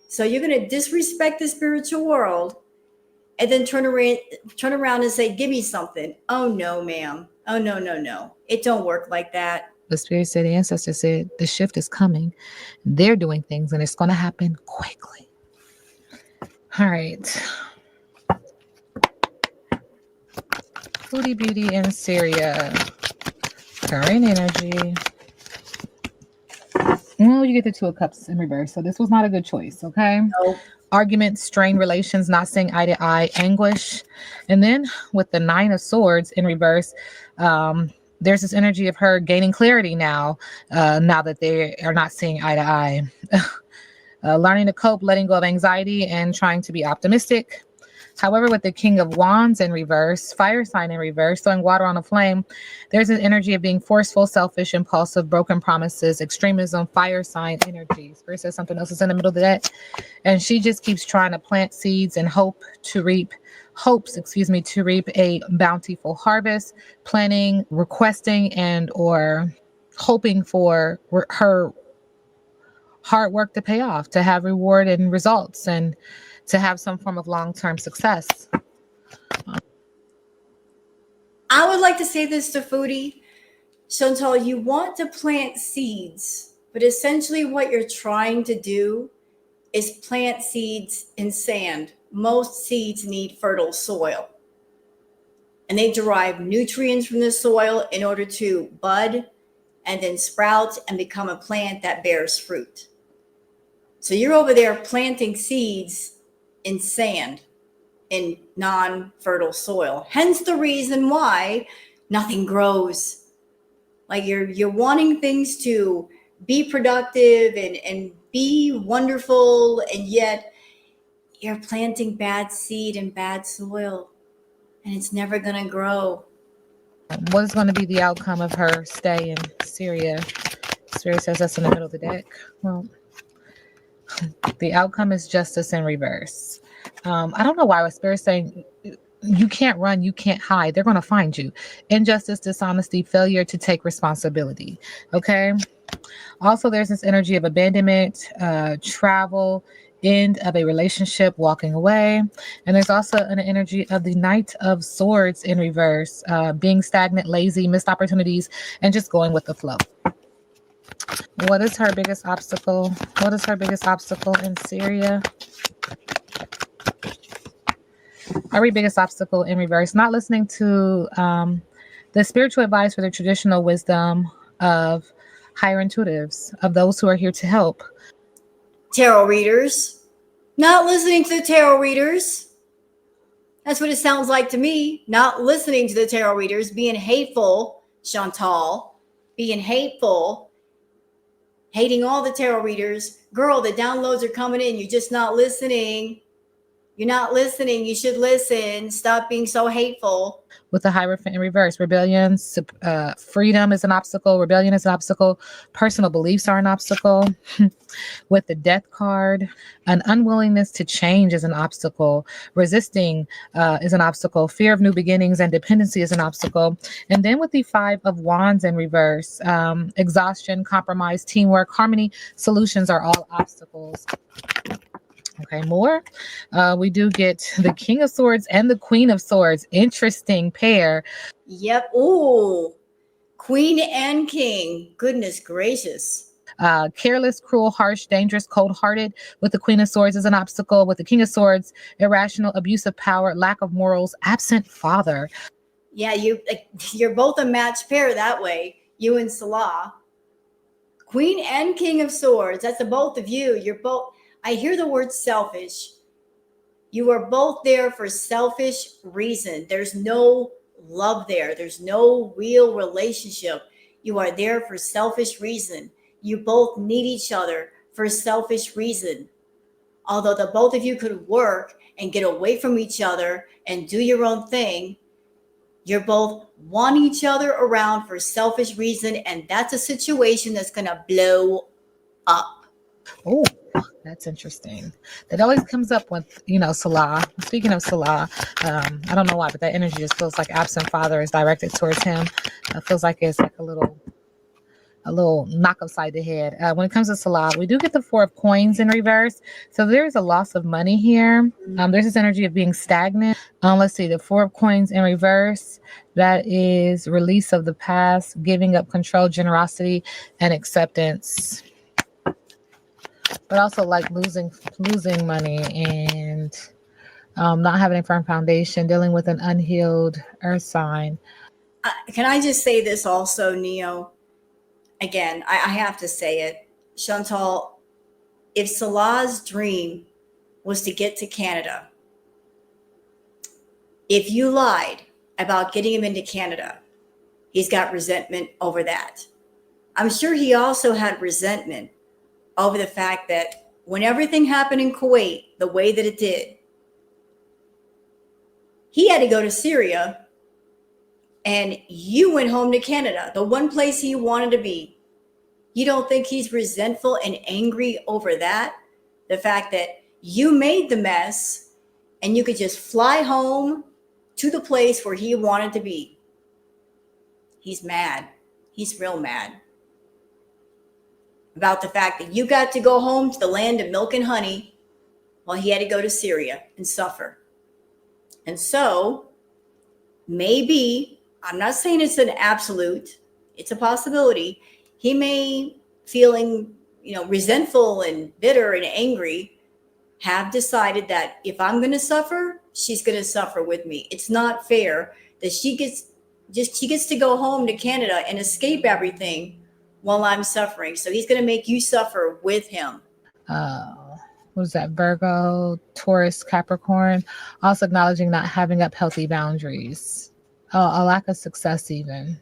So you're going to disrespect the spiritual world and then turn around and say, give me something. Oh, no, ma'am. Oh, no. It don't work like that. The Spirit said, the ancestor said, the shift is coming. They're doing things and it's going to happen quickly. All right. Foodie Beauty in Syria. Current energy. Well, you get the Two of Cups in reverse. So this was not a good choice, okay? No. Arguments, strained relations, not seeing eye to eye, anguish. And then with the Nine of Swords in reverse, there's this energy of her gaining clarity now that they are not seeing eye to eye. Learning to cope, letting go of anxiety, and trying to be optimistic. However, with the King of Wands in reverse, fire sign in reverse, throwing water on a flame, there's an energy of being forceful, selfish, impulsive, broken promises, extremism, fire sign energy. Spirit says something else is in the middle of that. And she just keeps trying to plant seeds and hopes to reap a bountiful harvest, planning, requesting, and or hoping for her hard work to pay off, to have reward and results, and to have some form of long-term success. I would like to say this to Foodie. Chantal, you want to plant seeds, but essentially what you're trying to do is plant seeds in sand. Most seeds need fertile soil, and they derive nutrients from the soil in order to bud and then sprout and become a plant that bears fruit. So you're over there planting seeds in sand, in non-fertile soil. Hence the reason why nothing grows. Like you're wanting things to be productive and be wonderful, and yet you're planting bad seed in bad soil, and it's never going to grow. What is going to be the outcome of her stay in Syria? Spirit says that's in the middle of the deck. Well, the outcome is justice in reverse. I don't know why Spirit's saying you can't run, you can't hide. They're going to find you. Injustice, dishonesty, failure to take responsibility. Okay. Also, there's this energy of abandonment, travel, end of a relationship, walking away. And there's also an energy of the Knight of Swords in reverse, being stagnant, lazy, missed opportunities, and just going with the flow. What is her biggest obstacle? What is her biggest obstacle in Syria? Our biggest obstacle in reverse, not listening to the spiritual advice or the traditional wisdom of higher intuitives, of those who are here to help. Tarot readers. Not listening to the tarot readers. That's what it sounds like to me. Not listening to the tarot readers, being hateful, Chantal. being hateful, hating all the tarot readers. Girl, the downloads are coming in. You're just not listening. You're not listening. You should listen. Stop being so hateful. With the Hierophant in reverse, rebellion, freedom is an obstacle. Rebellion is an obstacle. Personal beliefs are an obstacle. With the Death card, an unwillingness to change is an obstacle. Resisting is an obstacle. Fear of new beginnings and dependency is an obstacle. And then with the Five of Wands in reverse, exhaustion, compromise, teamwork, harmony, solutions are all obstacles. Okay, more. We do get the King of Swords and the Queen of Swords. Interesting pair. Yep. Ooh. Queen and King. Goodness gracious. Careless, cruel, harsh, dangerous, cold-hearted. With the Queen of Swords is an obstacle. With the King of Swords, irrational, abuse of power, lack of morals, absent father. Yeah, you're both a matched pair that way. You and Salah. Queen and King of Swords. That's the both of you. You're both. I hear the word selfish. You are both there for selfish reason. There's no love there. There's no real relationship. You are there for selfish reason. You both need each other for selfish reason. Although the both of you could work and get away from each other and do your own thing, you're both wanting each other around for selfish reason, and that's a situation that's going to blow up. Oh, that's interesting. That always comes up with, Salah. Speaking of Salah, I don't know why, but that energy just feels like absent father is directed towards him. It feels like it's like a little knock upside the head. When it comes to Salah, we do get the Four of Coins in reverse. So there's a loss of money here. There's this energy of being stagnant. Let's see, the Four of Coins in reverse. That is release of the past, giving up control, generosity, and acceptance. But also like losing money and not having a firm foundation, dealing with an unhealed earth sign. Can I just say this also, Neo? Again, I have to say it. Chantal, if Salah's dream was to get to Canada, if you lied about getting him into Canada, he's got resentment over that. I'm sure he also had resentment over the fact that when everything happened in Kuwait the way that it did, he had to go to Syria and you went home to Canada, the one place he wanted to be. You don't think he's resentful and angry over that? The fact that you made the mess and you could just fly home to the place where he wanted to be. He's mad. He's real mad about the fact that you got to go home to the land of milk and honey while he had to go to Syria and suffer. And so maybe, I'm not saying it's an absolute, it's a possibility. He may, feeling, resentful and bitter and angry, have decided that if I'm going to suffer, she's going to suffer with me. It's not fair that she gets to go home to Canada and escape everything while I'm suffering. So he's going to make you suffer with him. What was that? Virgo, Taurus, Capricorn. Also acknowledging not having up healthy boundaries. A lack of success even.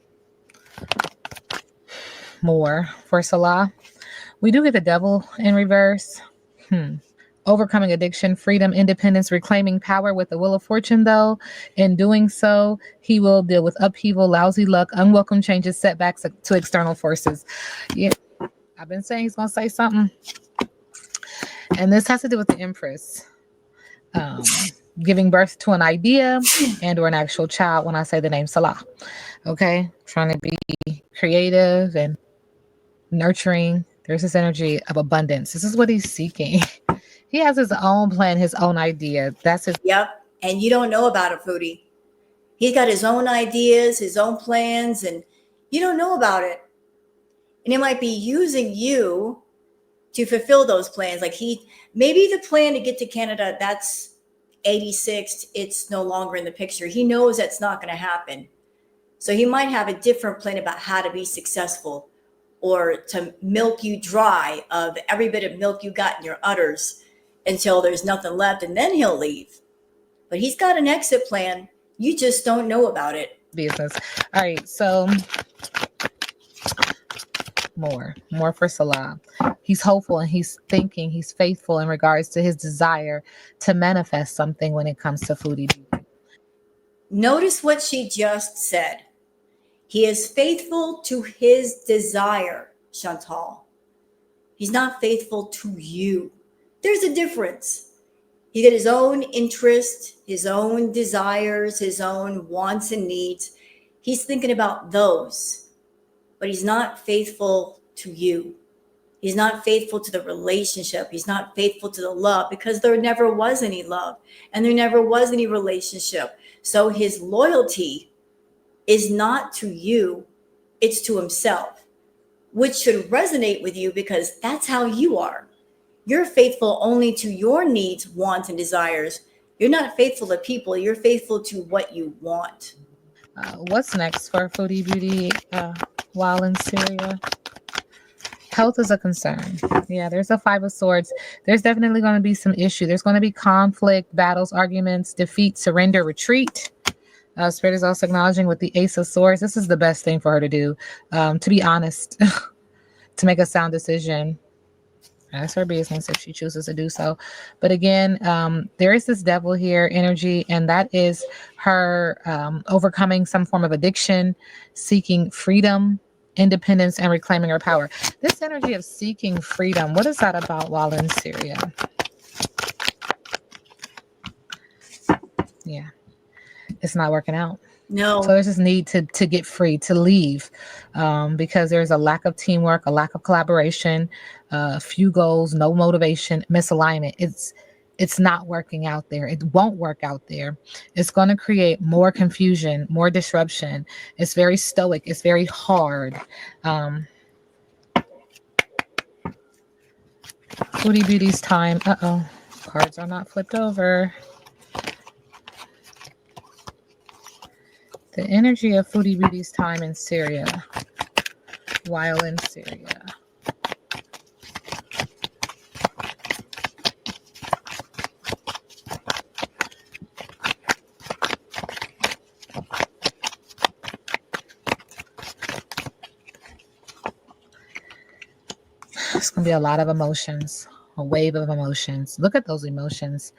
More for Salah. We do get the Devil in reverse. Overcoming addiction, freedom, independence, reclaiming power with the Wheel of Fortune, though. In doing so, he will deal with upheaval, lousy luck, unwelcome changes, setbacks to external forces. Yeah, I've been saying he's going to say something. And this has to do with the Empress. Giving birth to an idea and or an actual child when I say the name Salah. Okay? Trying to be creative and nurturing. There's this energy of abundance. This is what he's seeking. He has his own plan, his own idea. That's his. Yep. And you don't know about it, Foodie. He's got his own ideas, his own plans, and you don't know about it. And he might be using you to fulfill those plans. Like maybe the plan to get to Canada, that's 86. It's no longer in the picture. He knows that's not going to happen. So he might have a different plan about how to be successful or to milk you dry of every bit of milk you got in your udders until there's nothing left, and then he'll leave. But he's got an exit plan. You just don't know about it. Business. All right. So more for Salah. He's hopeful and he's thinking, he's faithful in regards to his desire to manifest something when it comes to Foodie Beauty. Notice what she just said. He is faithful to his desire, Chantal. He's not faithful to you. There's a difference. He got his own interest, his own desires, his own wants and needs. He's thinking about those, but he's not faithful to you. He's not faithful to the relationship. He's not faithful to the love because there never was any love and there never was any relationship. So his loyalty is not to you, it's to himself, which should resonate with you because that's how you are. You're faithful only to your needs, wants, and desires. You're not faithful to people. You're faithful to what you want. What's next for Foodie Beauty while in Syria? Health is a concern. Yeah, there's a Five of Swords. There's definitely going to be some issue. There's going to be conflict, battles, arguments, defeat, surrender, retreat. Spirit is also acknowledging with the Ace of Swords. This is the best thing for her to do, to be honest, to make a sound decision. That's her business if she chooses to do so. But again, there is this devil here energy, and that is her overcoming some form of addiction, seeking freedom, independence, and reclaiming her power. This energy of seeking freedom, what is that about while in Syria? Yeah, it's not working out. No. So there's this need to get free, to leave, because there's a lack of teamwork, a lack of collaboration, few goals, no motivation, misalignment. It's not working out there. It won't work out there. It's going to create more confusion, more disruption. It's very stoic. It's very hard. Foodie Beauty's time. Uh-oh. Cards are not flipped over. The energy of Foodie Beauty's time in Syria, while in Syria. It's going to be a lot of emotions, a wave of emotions. Look at those emotions.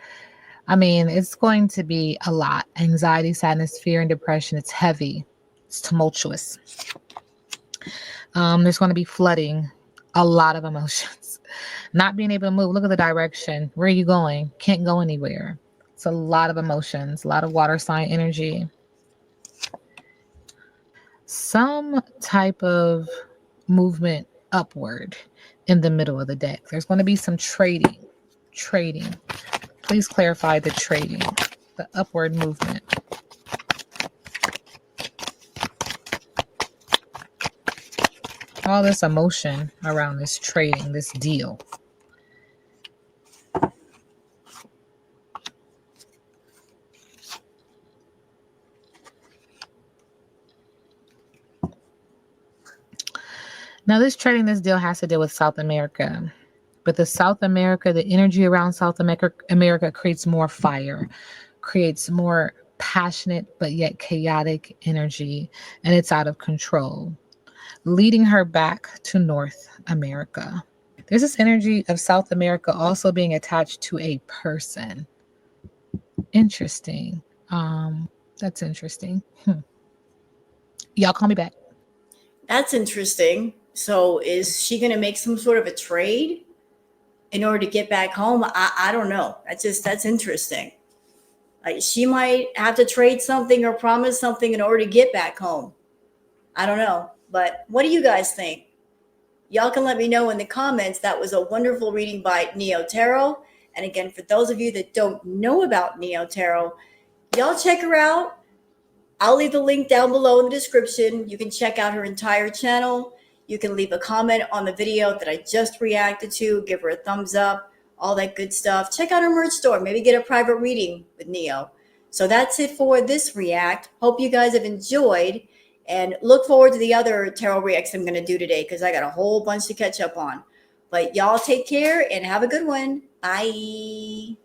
I mean, it's going to be a lot. Anxiety, sadness, fear, and depression. It's heavy. It's tumultuous. There's going to be flooding, a lot of emotions. Not being able to move. Look at the direction. Where are you going? Can't go anywhere. It's a lot of emotions, a lot of water sign energy. Some type of movement upward in the middle of the deck. There's going to be some trading. Please clarify the trading, the upward movement. All this emotion around this trading, this deal. Now, this trading, this deal has to deal with South America. But the South America, the energy around South America creates more fire, creates more passionate but yet chaotic energy, and it's out of control, leading her back to North America. There's this energy of South America also being attached to a person. Interesting. That's interesting. Y'all call me back. That's interesting. So is she going to make some sort of a trade in order to get back home? I don't know. That's interesting. Like she might have to trade something or promise something in order to get back home. I don't know. But what do you guys think? Y'all can let me know in the comments. That was a wonderful reading by Neo Tarot. And again, for those of you that don't know about Neo Tarot, y'all check her out. I'll leave the link down below in the description. You can check out her entire channel. You can leave a comment on the video that I just reacted to. Give her a thumbs up, all that good stuff. Check out her merch store. Maybe get a private reading with Neo. So that's it for this react. Hope you guys have enjoyed. And look forward to the other tarot reacts I'm going to do today because I got a whole bunch to catch up on. But y'all take care and have a good one. Bye.